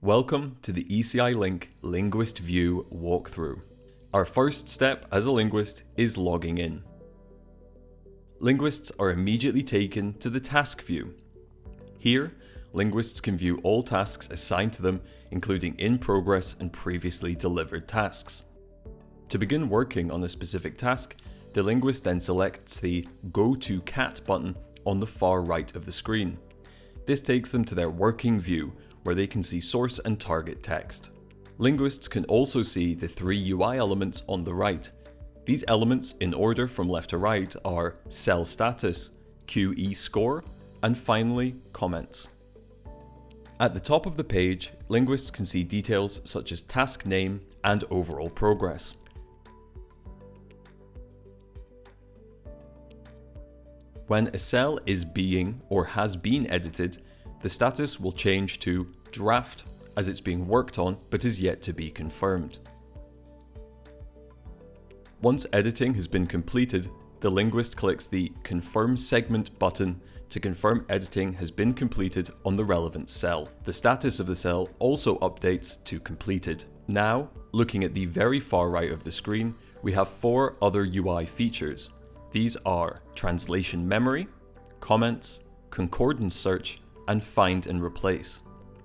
Welcome to the ECI Link Linguist View walkthrough. Our first step as a linguist is logging in. Linguists are immediately taken to the task view. Here, linguists can view all tasks assigned to them, including in progress and previously delivered tasks. To begin working on a specific task, the linguist then selects the Go to Cat button on the far right of the screen. This takes them to their working view, where they can see source and target text. Linguists can also see the three UI elements on the right. These elements, in order from left to right, are cell status, QE score, and finally, comments. At the top of the page, linguists can see details such as task name and overall progress. When a cell is being or has been edited, the status will change to draft as it's being worked on but is yet to be confirmed. Once editing has been completed, the linguist clicks the Confirm Segment button to confirm editing has been completed on the relevant cell. The status of the cell also updates to completed. Now, looking at the very far right of the screen, we have four other UI features. These are translation memory, comments, concordance search, and find and replace.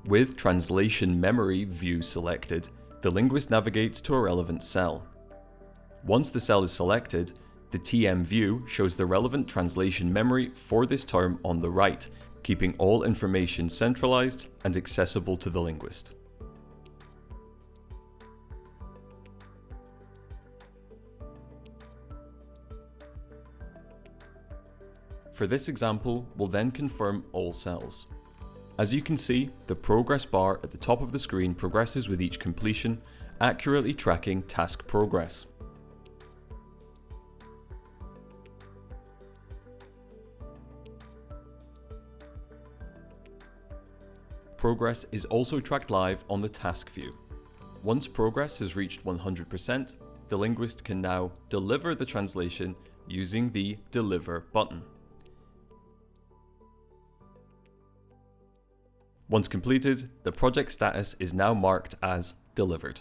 With translation memory view selected, the linguist navigates to a relevant cell. Once the cell is selected, the TM view shows the relevant translation memory for this term on the right, keeping all information centralized and accessible to the linguist. For this example, we'll then confirm all cells. As you can see, the progress bar at the top of the screen progresses with each completion, accurately tracking task progress. Progress is also tracked live on the task view. Once progress has reached 100%, the linguist can now deliver the translation using the Deliver button. Once completed, the project status is now marked as delivered.